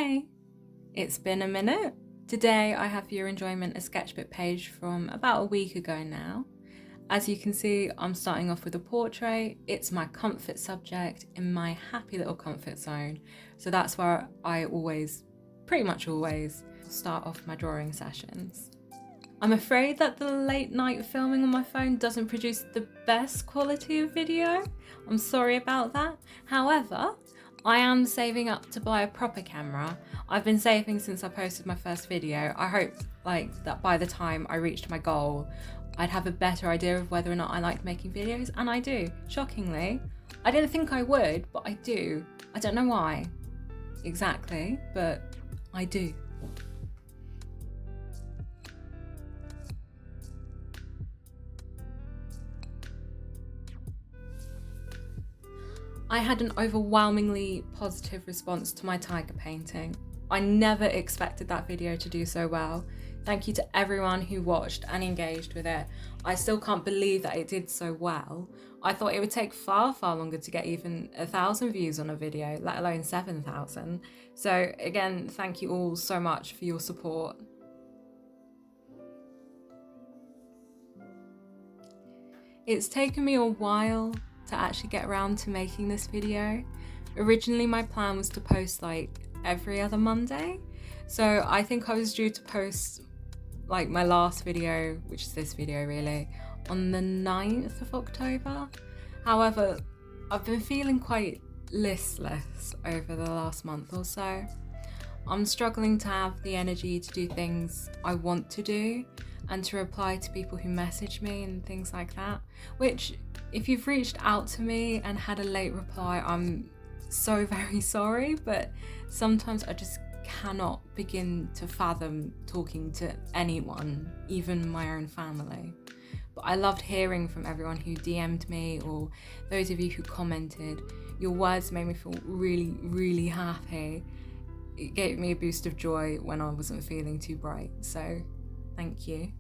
Hey, it's been a minute. Today I have for your enjoyment a sketchbook page from about a week ago now. As you can see, I'm starting off with a portrait. It's my comfort subject in my happy little comfort zone. So that's where I pretty much always, start off my drawing sessions. I'm afraid that the late night filming on my phone doesn't produce the best quality of video. I'm sorry about that. However, I am saving up to buy a proper camera. I've been saving since I posted my first video. I hoped that by the time I reached my goal, I'd have a better idea of whether or not I liked making videos, and I do, shockingly. I didn't think I would, but I do. I don't know why exactly, but I do. I had an overwhelmingly positive response to my tiger painting. I never expected that video to do so well. Thank you to everyone who watched and engaged with it. I still can't believe that it did so well. I thought it would take far longer to get even 1,000 views on a video, let alone 7,000. So again, thank you all so much for your support. It's taken me a while to actually get around to making this video. Originally my plan was to post every other Monday, so I think I was due to post my last video, which is this video really, on the 9th of October. However, I've been feeling quite listless over the last month or so. I'm struggling to have the energy to do things I want to do and to reply to people who message me and things like that, which if you've reached out to me and had a late reply, I'm so very sorry, but sometimes I just cannot begin to fathom talking to anyone, even my own family. But I loved hearing from everyone who DM'd me or those of you who commented. Your words made me feel really happy. It gave me a boost of joy when I wasn't feeling too bright, so thank you.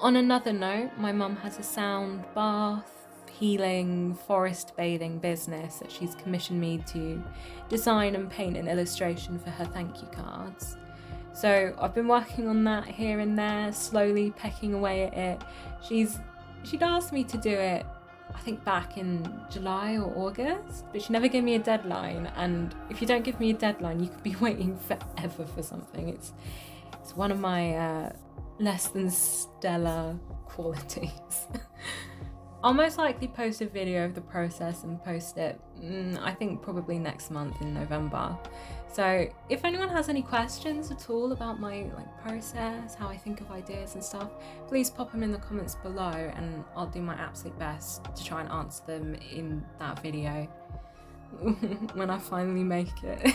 On another note, my mum has a sound bath, healing, forest bathing business that she's commissioned me to design and paint an illustration for her thank you cards. So I've been working on that here and there, slowly pecking away at it. She'd asked me to do it, I think back in July or August, but she never gave me a deadline. And if you don't give me a deadline, you could be waiting forever for something. It's one of my less than stellar qualities. I'll most likely post a video of the process and post it, I think probably next month in November. So if anyone has any questions at all about my process, how I think of ideas and stuff, please pop them in the comments below and I'll do my absolute best to try and answer them in that video when I finally make it.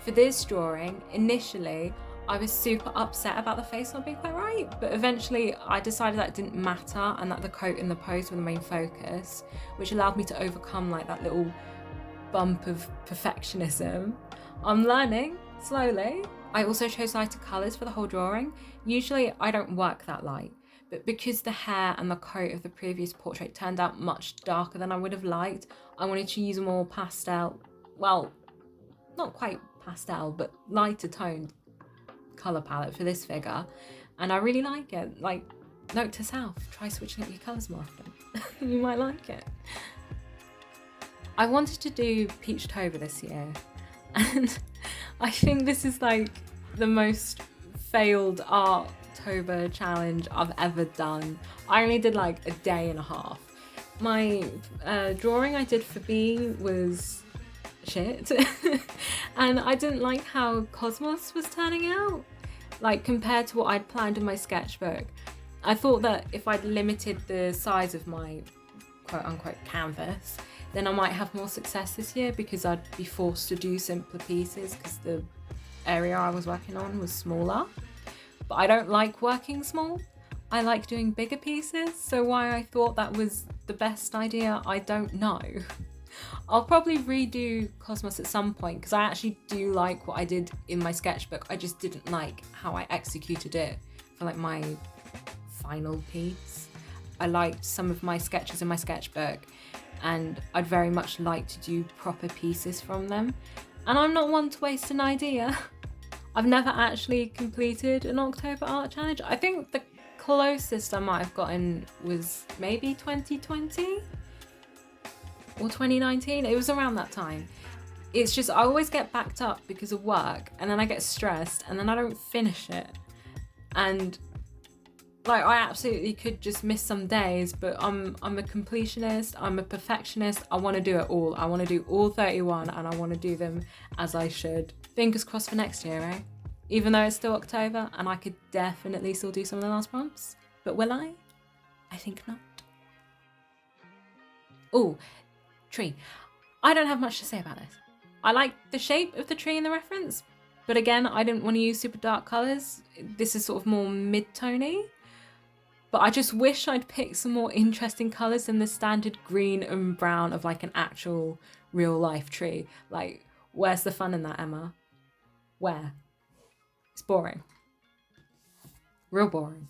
For this drawing, initially I was super upset about the face not being quite right, but eventually I decided that it didn't matter and that the coat and the pose were the main focus, which allowed me to overcome that little bump of perfectionism. I'm learning slowly. I also chose lighter colours for the whole drawing. Usually I don't work that light, but because the hair and the coat of the previous portrait turned out much darker than I would have liked, I wanted to use a more pastel, well, not quite pastel, but lighter toned colour palette for this figure. and I really like it. Like, note to self, try switching up your colours more often. You might like it. I wanted to do Peachtober this year, and I think this is like the most failed Arttober challenge I've ever done. I only did like a day and a half. My drawing I did for B was shit, and I didn't like how Cosmos was turning out, like compared to what I'd planned in my sketchbook. I thought that if I'd limited the size of my quote-unquote canvas, then I might have more success this year because I'd be forced to do simpler pieces because the area I was working on was smaller. But I don't like working small. I like doing bigger pieces, so why I thought that was the best idea, I don't know. I'll probably redo Cosmos at some point because I actually do like what I did in my sketchbook. I just didn't like how I executed it for like my final piece. I liked some of my sketches in my sketchbook, and I'd very much like to do proper pieces from them. And I'm not one to waste an idea. I've never actually completed an October art challenge. I think the closest I might have gotten was maybe 2020 or 2019. It was around that time. It's just I always get backed up because of work, and then I get stressed, and then I don't finish it. And like, I absolutely could just miss some days, but I'm a completionist, I'm a perfectionist. I want to do it all. I want to do all 31, and I want to do them as I should. Fingers crossed for next year, eh? Even though it's still October, and I could definitely still do some of the last prompts. But will I? I think not. Oh, tree. I don't have much to say about this. I like the shape of the tree in the reference, but again, I didn't want to use super dark colours. This is sort of more mid-tony. But I just wish I'd picked some more interesting colours than the standard green and brown of like an actual real life tree. Like, where's the fun in that, Emma? Where? It's boring. Real boring.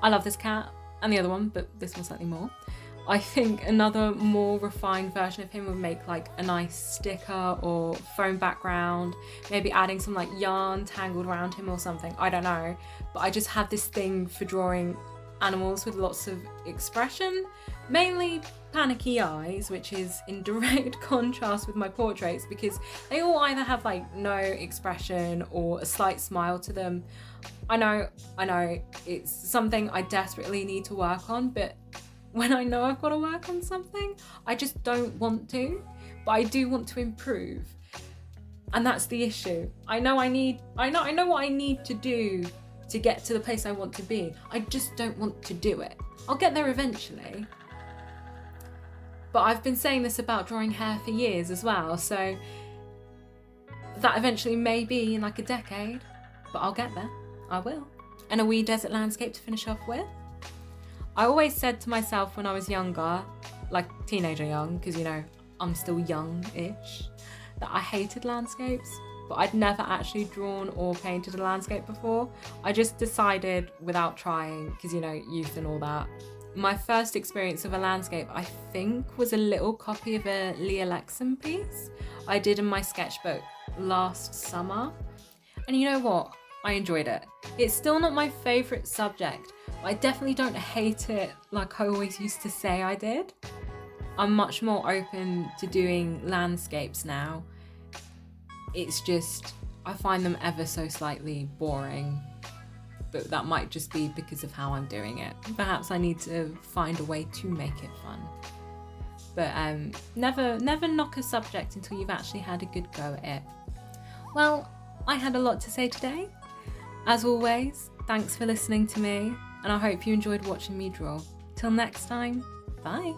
I love this cat and the other one, but this one slightly more. I think another more refined version of him would make like a nice sticker or foam background, maybe adding some like yarn tangled around him or something, I don't know. But I just have this thing for drawing animals with lots of expression, mainly panicky eyes, which is in direct contrast with my portraits because they all either have like no expression or a slight smile to them. I know, it's something I desperately need to work on, but when I know I've got to work on something, I just don't want to, but I do want to improve. And that's the issue. I know what I need to do to get to the place I want to be. I just don't want to do it. I'll get there eventually. But I've been saying this about drawing hair for years as well, so that eventually may be in like a decade, but I'll get there. I will. And a wee desert landscape to finish off with. I always said to myself when I was younger, like teenager young, because you know, I'm still young-ish, that I hated landscapes, but I'd never actually drawn or painted a landscape before. I just decided without trying, because you know, youth and all that. My first experience of a landscape, I think, was a little copy of a Leah Lexon piece I did in my sketchbook last summer. And you know what? I enjoyed it. It's still not my favourite subject, but I definitely don't hate it like I always used to say I did. I'm much more open to doing landscapes now. It's just, I find them ever so slightly boring, but that might just be because of how I'm doing it. Perhaps I need to find a way to make it fun. but never knock a subject until you've actually had a good go at it. Well, I had a lot to say today. As always, thanks for listening to me, and I hope you enjoyed watching me draw. Till next time, bye!